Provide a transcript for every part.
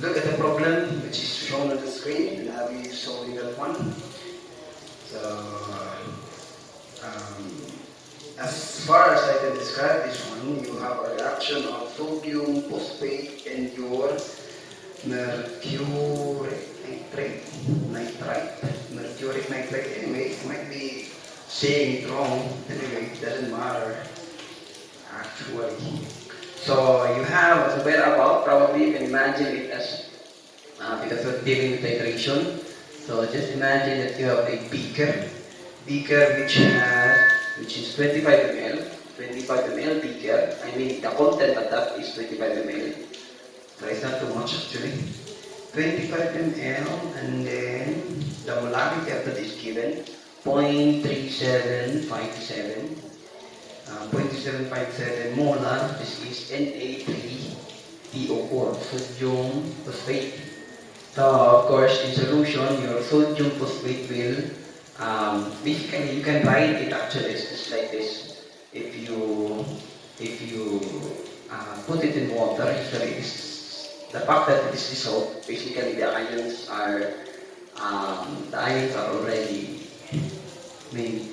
look at the problem which is shown on the screen and I'll be solving that one. So, um, as far as I can describe this one, you have a reaction of sodium phosphate and your mercuric mercuric nitrate. Anyway, it might be saying it wrong. Anyway, it doesn't matter actually. So you have as well about, probably you can imagine it as because we're dealing with titration. So just imagine that you have a beaker which is 25 ml, 25 ml beaker. I mean the content of that is 25 ml. So it's not too much actually. 25 ml, and then the molarity of that is given 0.3757. 0.3757 molar. This is Na3PO4, sodium phosphate. So of course, in solution, your sodium phosphate will basically you can write it actually just like this. If you put it in water, usually the fact that it is dissolved, basically the ions are already, I mean,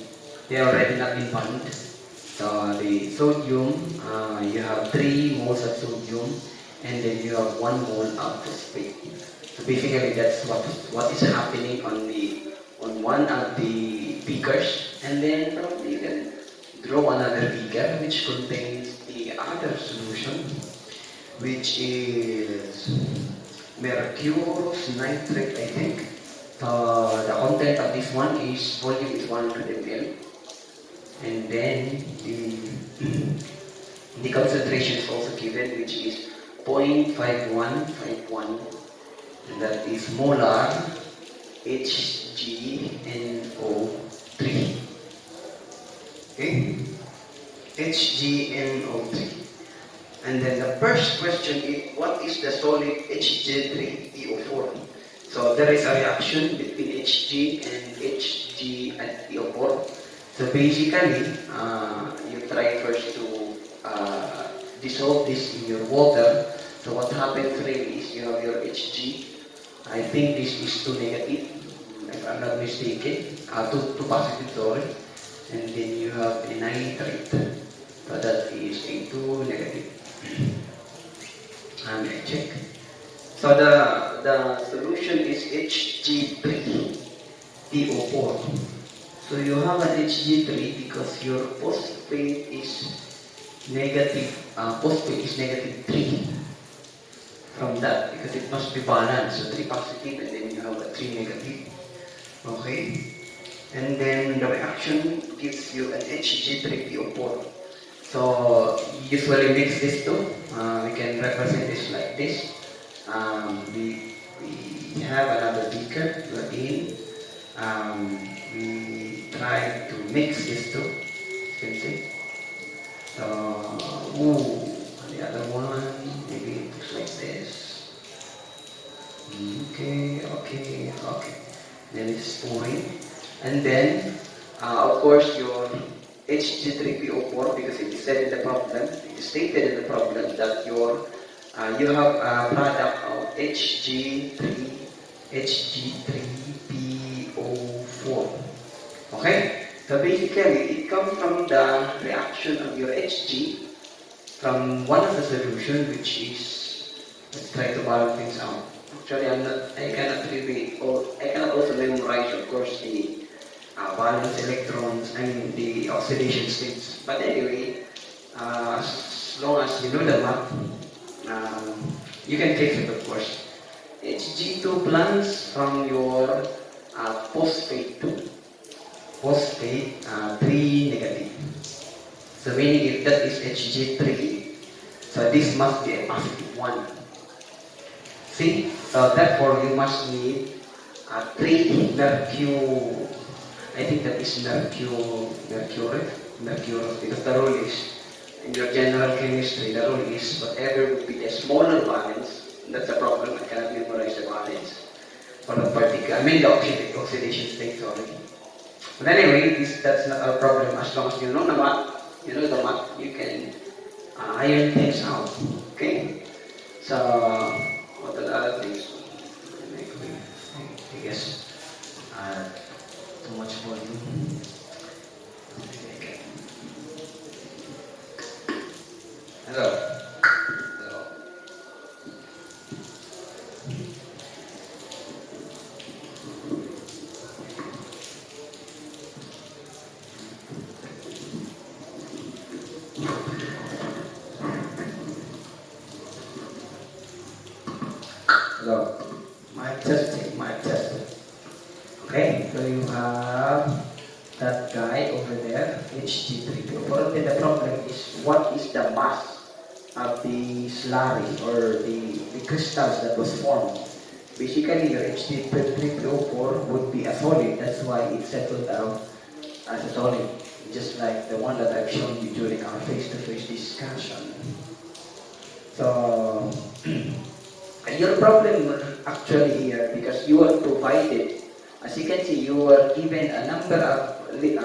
they are already not been bound. So the sodium, you have 3 moles of sodium, and then you have 1 mole of phosphate. So basically, that's what is happening on one of the beakers, and then probably you can draw another beaker which contains the other solution, which is mercurous nitrate, I think. The content of this one is volume is 100 ml, and then the concentration is also given, which is 0.5151, and that is molar HgNO3. Okay, HgNO3. And then the first question is, what is the solid Hg3PO4? So there is a reaction between Hg and Hg and PO4. So basically, you try first to dissolve this in your water. So what happens really is you have your Hg. I think this is 2 negative, if I'm not mistaken. 2 positive, sorry. And then you have a nitrate. So that is a 2 negative. And I check. So the solution is Hg3PO4. So you have an Hg3 because your phosphate is negative. Phosphate is negative 3 from that, because it must be balanced. So 3 positive, and then you have a 3 negative. Okay. And then the reaction gives you an Hg3PO4. So usually mix these two. We can represent this like this. We have another beaker again. We try to mix these two. You can see. So, the other one, maybe it looks like this. Okay. Then it's pouring. And then, of course, your Hg3PO4, because it is said in the problem, it is stated in the problem that you have a product of Hg3PO4. Okay? So basically, it comes from the reaction of your Hg from one of the solution, which is, let's try to balance things out. Actually, I cannot also memorize, of course, the valence electrons, I mean the oxidation states. But anyway, as long as you know the math, you can fix it, of course. Hg2 plus from your phosphate 2. Phosphate 3 negative. So meaning if that is Hg3, so this must be a positive 1. See? So therefore you must need 3 mercury. I think that is mercury, because the rule is, in your general chemistry, the rule is whatever would be the smaller valence, that's the problem, I cannot memorize the valence, for the particle, I mean the oxidation state, sorry. But anyway, that's not a problem, as long as you know the math, you can iron things out, okay? So, what are the other Go. Mic testing, mic testing. Okay, so you have that guy over there, Hg3p4. Then the problem is, what is the mass of the slurry or the crystals that was formed? Basically, your Hg3po4 would be a solid. That's why it settled down as a solid, just like the one that I've shown you during our face-to-face discussion. So, your problem actually here, because you are provided, as you can see, you are given a number of the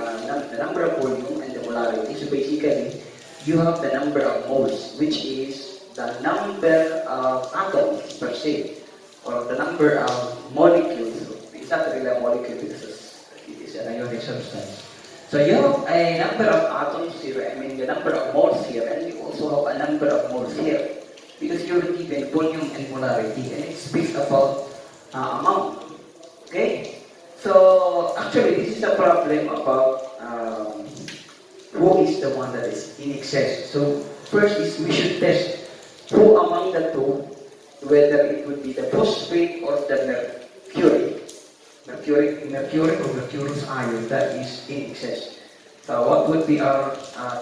number of volume and the molarity. So basically, you have the number of moles, which is the number of atoms per se, or the number of molecules. It's not really a molecule because it is an ionic substance. So you have a number of atoms here, I mean the number of moles here, and you also have a number of moles here, because you're given volume and molarity, and it speaks about amount. Okay? So actually, this is a problem about who is the one that is in excess. So first is we should test who among the two, whether it would be the phosphate or the mercury or mercurous ion that is in excess. So what would be our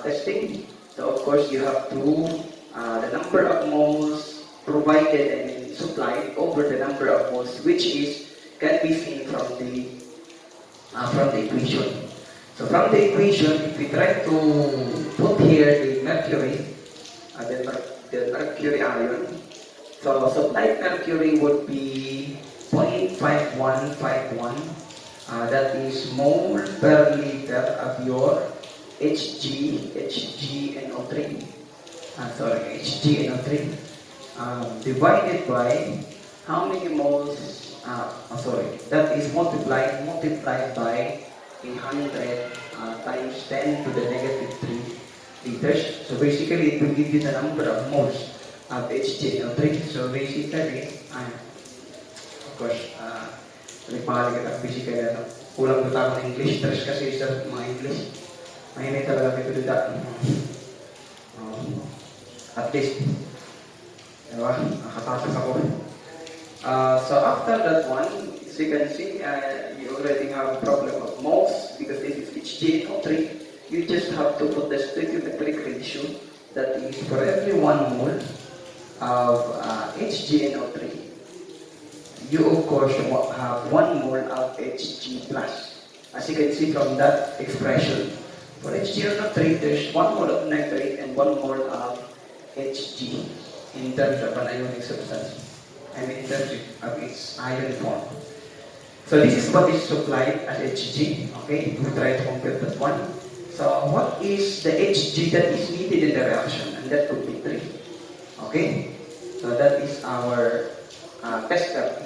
testing? So of course you have to the number of moles provided and supplied over the number of moles, which is can be seen from the equation. So from the equation, if we try to put here the mercury, the mercury ion, so supplied mercury would be 0.5151. That is mole per liter of your HgNO3. HgNO3. Divided by how many moles? That is multiplied by 100 times 10 to the negative 3 liters. So basically, it will give you the number of moles of HgNO3. So basically, of course, nagpahali ka ng physical, kulang na tao ng English, stress kasi sa mga English. Mahinay talaga may tuloda. At least, diba? Nakatakas ako. So after that one, as you can see, you already have a problem of moles, because this is HgNO3. You just have to put the stoichiometric ratio, that is for every 1 mole of HgNO3. You of course have 1 mole of Hg plus. As you can see from that expression, for HgNO3, there's 1 mole of nitrate and 1 mole of Hg in terms of an ionic substance, and in terms of its ion form. So this is what is supplied as Hg. Okay, we try to compare that one. So what is the Hg that is needed in the reaction? And that would be 3. Okay, so that is our tester.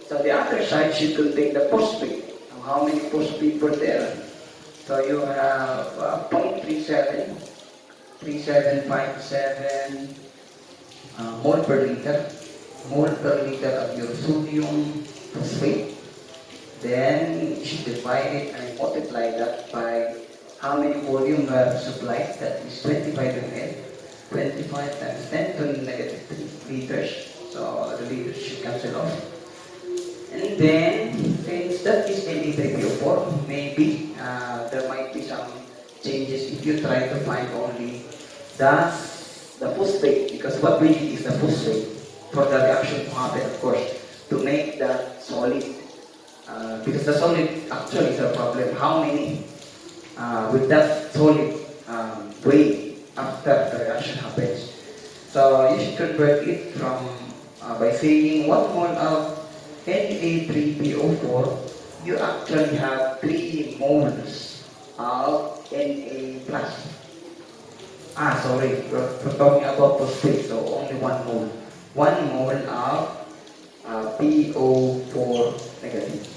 So the other side should contain the phosphate. How many phosphate were there? So you have 0.37, 3757 mole per liter of your sodium phosphate. Then you should divide it and multiply that by how many volume were supplied. That is 25 ml. 25 times 10 to the negative 3 liters. So the liters should cancel off. And then, since that is Na3PO4, maybe there might be some changes if you try to find only the phosphate, because what we need is the phosphate for the reaction to happen, of course, to make that solid. Because the solid actually is a problem. How many with that solid weigh after the reaction happens? So you should convert it from by saying 1 mole of Na3PO4, you actually have 3 moles of Na plus. We're talking about phosphate, so only 1 mole. 1 mole of PO4 negative.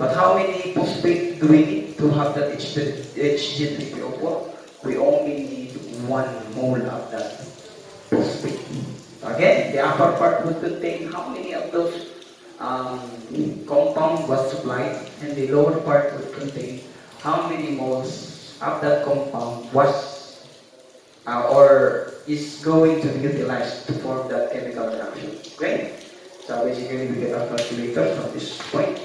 But how many phosphate do we need to have that Hg3PO4? We only need 1 mole of that phosphate. Again, the upper part would contain how many of those compound was supplied, and the lower part would contain how many moles of that compound was or is going to be utilized to form that chemical reaction. Okay? So basically we get our calculator from this point.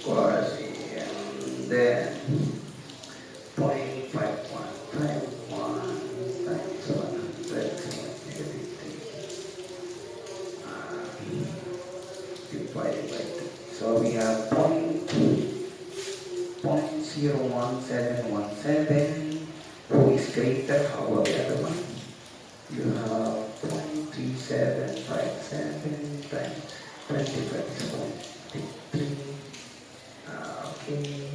Course, and then 0.5151 times 100 negative 3 divided by 2. So we have 0.01717. Who is greater? How about the other one? You have 0.3757 times 20.3. Okay.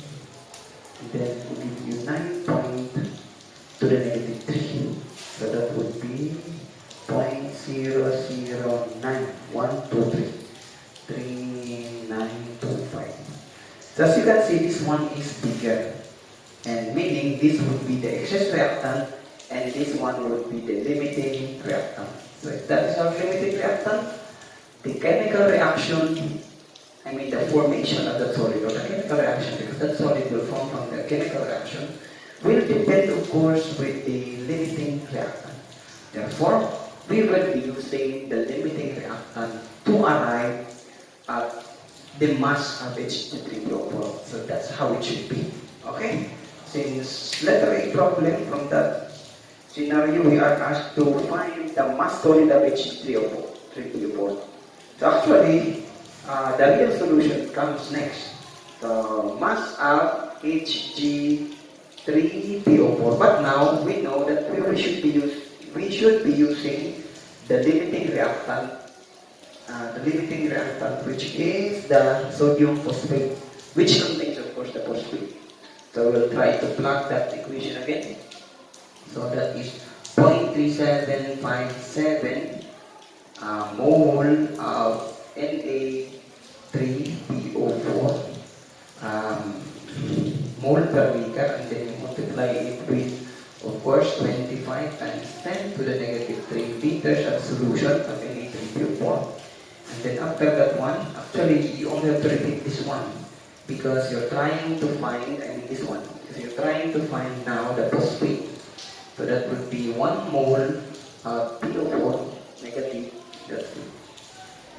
Then we'll give you 9 point to the negative 3. So that would be 0.009123. 3925. So as you can see, this one is bigger. And meaning this would be the excess reactant and this one would be the limiting reactant. So if that is our limiting reactant, the chemical reaction, the formation of that solid or the chemical reaction, because that solid will form from the chemical reaction, will depend of course with the limiting reactant. Therefore, we will be using the limiting reactant to arrive at the mass of H2O4. So that's how it should be. Okay? Since letter A problem from that scenario, we are asked to find the mass solid of H3O4. So actually, the real solution comes next. The mass of Hg3PO4. But now we know that we should be using the limiting reactant. Which is the sodium phosphate, which contains of course the phosphate. So we'll try to plug that equation again. So that is 0.3757 mole of Na3PO4 mole per liter, and then you multiply it with, of course, 25 times 10 to the negative 3 liters of solution of Na3PO4. And then after that one, actually you only have to repeat this one because you're trying to find, this one, because you're trying to find now the phosphate. So that would be 1 mole of PO4 negative, that would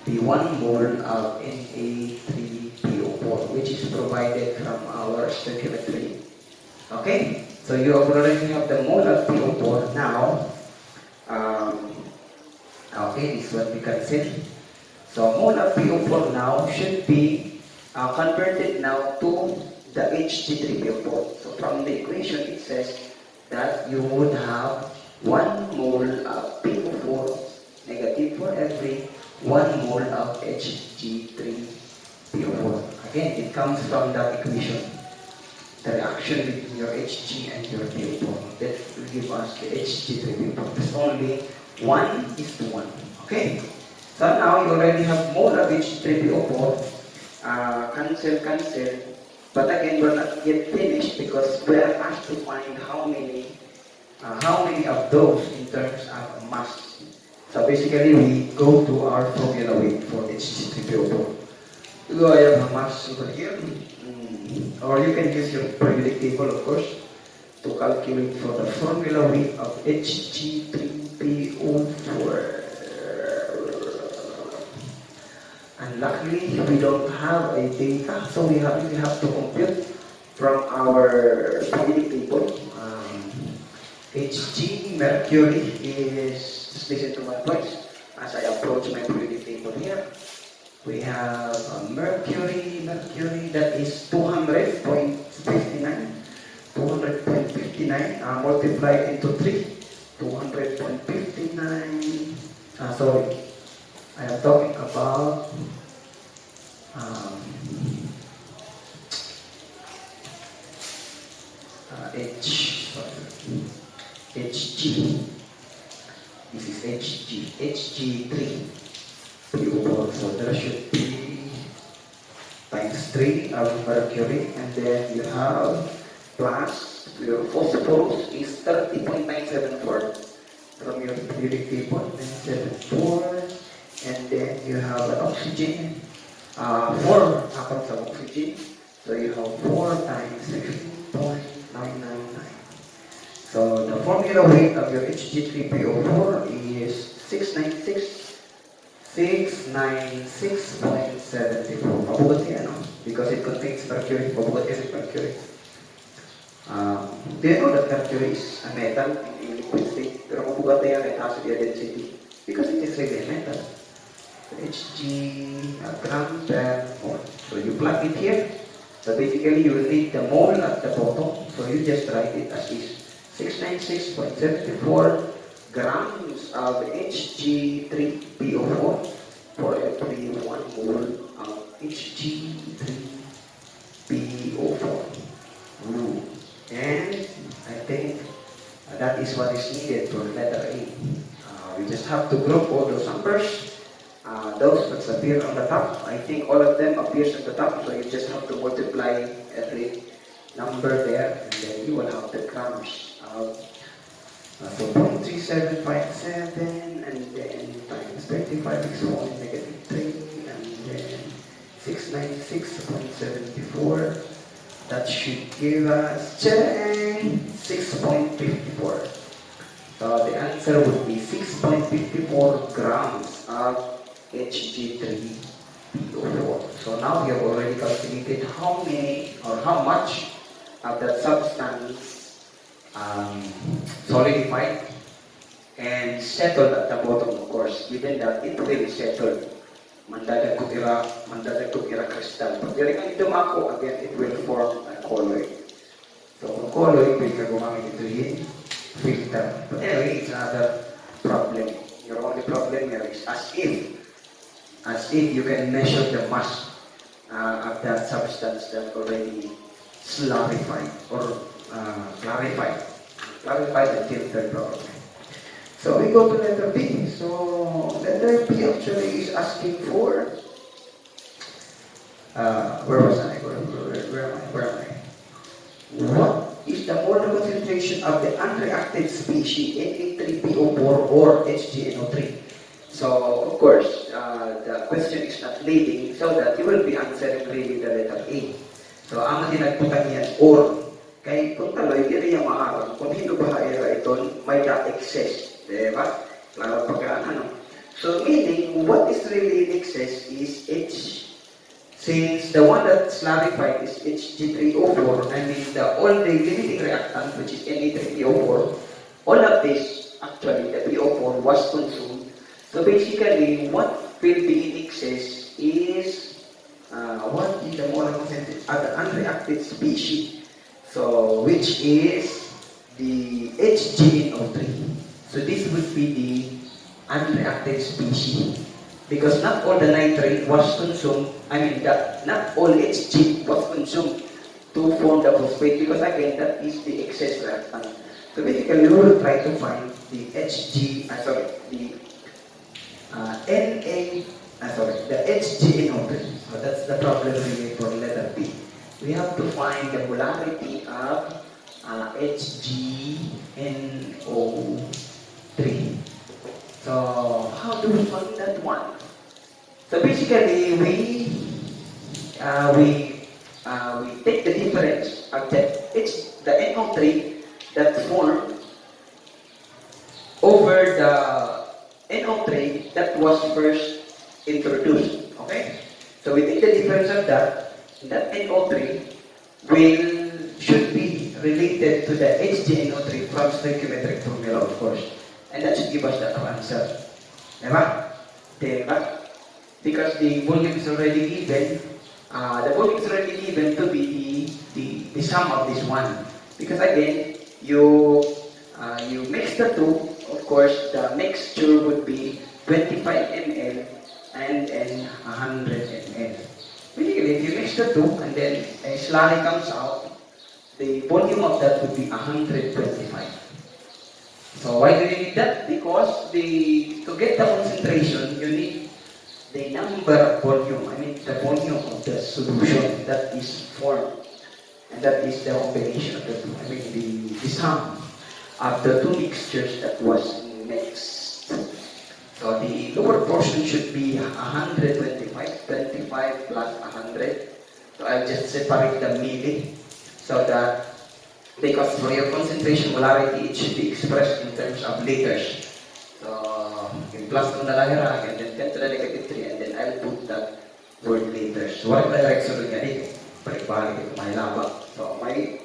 be 1 mole of Na3PO4, which is provided from our stoichiometry. Okay? So you already have the mole of PO4 now. Okay, this one we can see. So mole of PO4 now should be converted now to the Hg3PO4. So from the equation it says that you would have 1 mole of PO4 negative for every 1 mole of Hg3PO4. Again, it comes from that equation. The reaction between your Hg and your PO4. That will give us the Hg3PO4. There's only 1:1. Okay? So now you already have mole of H3PO4. Cancel. But again, we're not yet finished because we are asked to find how many of those in terms of mass. So basically, we go to our formula weight for H3PO4. Do I have a mass over here? Or you can use your periodic table, of course, to calculate for the formula weight of Hg3PO4. And luckily, we don't have a data, so we have to compute from our periodic table. Hg mercury is, just listen to my voice as I approach my periodic table here. We have mercury that is 200.59 multiplied into 3, 200.59. Sorry, I am talking about Hg. This is Hg3PO4. So there should be times 3 of mercury, and then you have plus your phosphorus is 30.974 from your periodic table, 974, and then you have an oxygen, 4 atoms of oxygen, so you have 4 times 16.999. So the formula weight of your Hg3PO4 is 696 696.74. Mabugot siya, no? Because it contains mercury. Mabugot kasi mercury. Do you know that mercury is a metal in liquid state? Pero mabugot na yan, it has the density. Because it is really a metal. Hg gram per mole. So you plug it here. So basically you will need the mole at the bottom. So you just write it as is. 696.74 grams of Hg3PO4 for every 1 mole of Hg3PO4. And I think that is what is needed for letter A. We just have to group all those numbers. Those that appear on the top, I think all of them appears at the top, so you just have to multiply every number there, and then you will have the grams of so 0.3757, and then times 25 is 1 negative 3, and then 696.74. That should give us 6.54. So the answer would be 6.54 grams of Hg3PO4. So now we have already calculated how many or how much of that substance solidified and settled at the bottom, of course. Given that it will settle. Mandadagkog ira crystal. Pag diri kang dumako, again, it will form a colloid. So kung colloid, pwede ka gumamit ito yung filter. But anyway, it's another problem. Your only problem here is as if you can measure the mass of that substance that already slurified or clarified and filtered properly. So we go to letter B. So letter B actually is asking for where was I? Where am I? What is the molar concentration of the unreacted species Na3PO4 or HgNO3? So of course, the question is not leading, so that you will be answering really the letter A. So ang tinagputan yan or kay kung taloy diri yung maarang kung hindi ba ito may excess. Diba? Klaro pagkaan, ano? So, meaning, what is really in excess is H. Since the one that's clarified is Hg3O4, I mean, all the limiting reactant, which is Na3PO4, all of this, actually, the PO4 was consumed. So, basically, what will be in excess is, what is the molar concentration of the unreacted species? So, which is the HgNO3. So this would be the unreacted species. Because not all the nitrate was consumed, not all Hg was consumed to form the phosphate, because again, that is the excess reactant. So basically, we will try to find the the HgNO3. So that's the problem really for letter B. We have to find the molarity of HgNO3. So how do we find that one? So basically, we take the difference of the NO3 that formed over the NO3 that was first introduced. Okay? So we take the difference of that NO3 should be related to the HgNO3 from stoichiometric formula, of course. And that should give us the answer. Diba? Because the volume is already given. The volume is already given to be the sum of this one. Because again, you mix the two. Of course, the mixture would be 25 ml and 100 ml. Basically, if you mix the two and then a slurry comes out, the volume of that would be 125. So why do you need that? Because to get the concentration, you need the number of volume. The volume of the solution that is formed. And that is the combination of the two. The sum of the two mixtures that was mixed. So the lower portion should be 125, 25 plus 100. So I'll just separate the milli so that because for your concentration molarity, it should be expressed in terms of liters. So, yung plus ng dalahira, and then 10 to the negative 3, and then I'll put that word liters. So, what direction niya dito? Balik-balik ito, may laba. So, my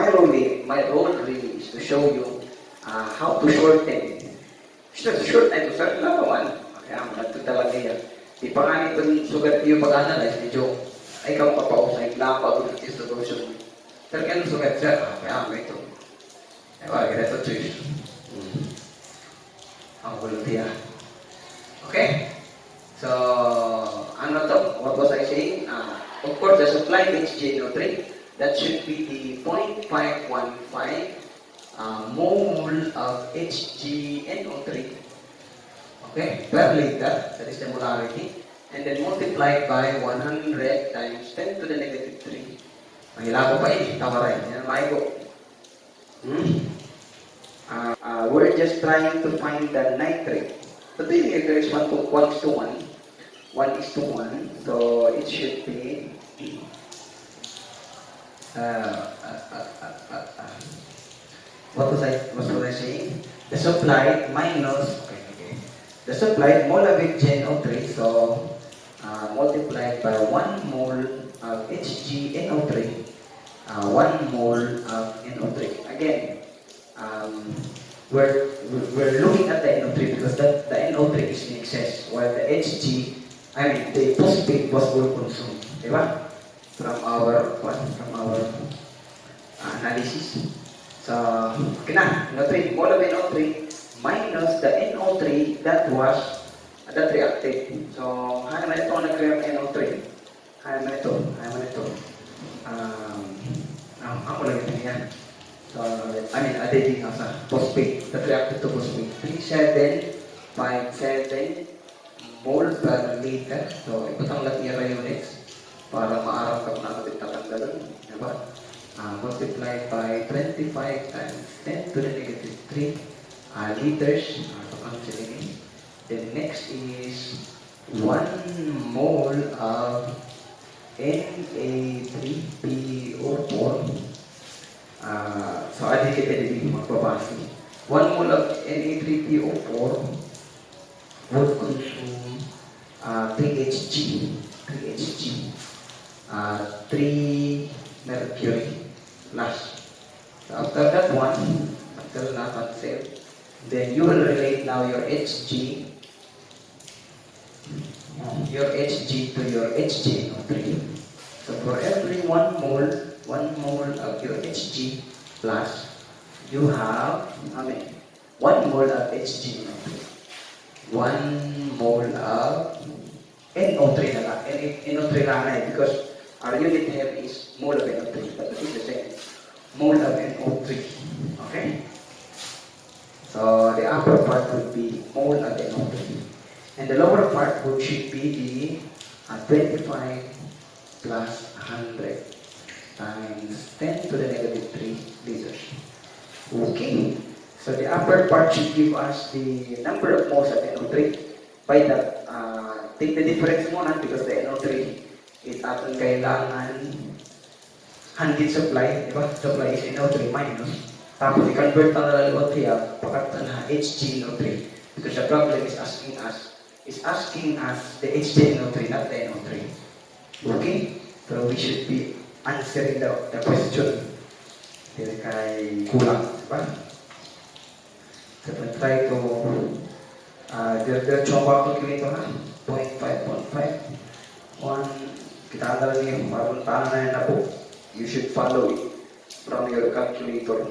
role really is to show you how to shorten. Shorten ito, sir, labawan. Kaya, ito talaga yan. Di pa nga ito sugat yung pag-analyze, medyo, ay ikaw kapausay, laba ko ng distribution. Sir, kaya sugat, sir, kaya mo ito. Ay, wala, kaya ito choice. Ang volunteer. Okay? So, ano to? What was I saying? Of course, the supply HGNO3, that should be the 0.515 mole of HGNO3. Okay? Per liter, that is the molarity. And then multiplied by 100 times 10 to the negative 3. Mahila ko pa ini, tawaran. Yan, maigo. We're just trying to find the nitrate. So really, if there is 1 is to 1, 1 is to 1, so it should be what was I saying? The supplied minus the supplied molar HGNO3, so multiplied by 1 mole of HGNO3, 1 mole of NO3. Again, we're looking at the NO3 because the NO3 is in excess, while the the phosphate was all consumed, diba? From our analysis. So, okay na, NO3, mole of NO3 minus the NO3 that reacted. So, ano naman ito nag-react NO3? Ano naman ito? Ako lang ito niya. So, adding as a phosphate, that reacted to phosphate. 3757 mole per liter. So, iputang lahat niya units para maarap ka na kapit tatanggalan. Diba? Multiplied by 25 times 10 to the negative 3 liters. So, cancelling. Then next is 1 mole of Na3PO4. So, adik kita din magbabase. 1 mole of Na3PO4 would consume 3Hg, 3 mercury plus. So, after that one, after na cancel, then you will relate now your Hg to your HGNO3. So, for every 1 mole of your Hg plus, you have 1 mole of HGNO3, 1 mole of NO3 na lang. NO3 lang na because our unit here is mole of NO3, but it is the same. Mole of NO3. Okay? So, the upper part would be mole of NO3. And the lower part should be the 25 plus 100 times 10 to the negative 3 liters. Okay. So the upper part should give us the number of moles of NO3. By that, take the difference muna because the NO3 is ating kailangan 100 supply. Diba? Supply is NO3 minus. Tapos i-convert ang lalawat niya pagkat na HGNO3. Because the problem is asking us the HGNO3, not the NO3. Okay? So we should be answering the question. Dili kay kulang, diba? So we'll try to diretso ang calculator na 0.5, 1, kita na lang yung maruntahan na yan na po. You should follow it from your calculator.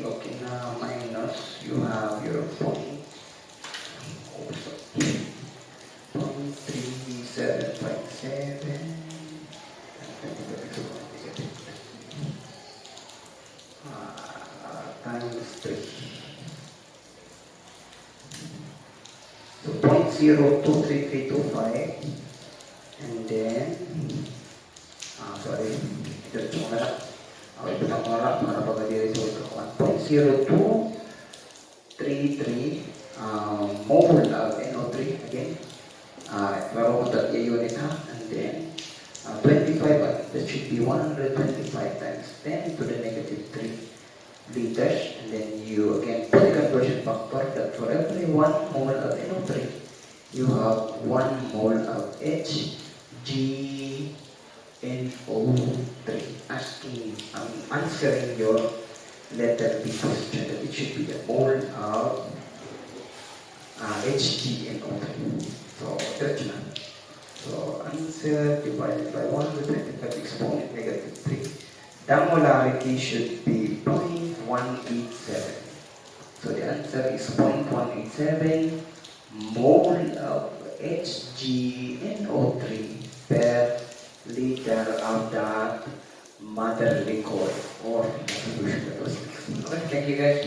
Okay na, minus, you have your 0.3757 times 3. So 0.023325 and then sorry, ito mo na lang. Okay, ito mo na lang para pag-result ko. 1.0233 mole of NO3 again. Laro ko that unit ha. And then 25, that should be 125 times 10 to the negative 3 liters. And then you again put the conversion factor that for every 1 having 1 mole of NO3, you have 1 mole of HgNO3. Asking, answering your letter B question, that it should be the mole of HgNO3. So, diretso na. So, answer divided by 125 exponent negative 3. The molarity should be 0.187. So, the answer is 0.187 mole of HgNO3 per liter of the mother liquor or solution that was mixed. Okay, thank you guys.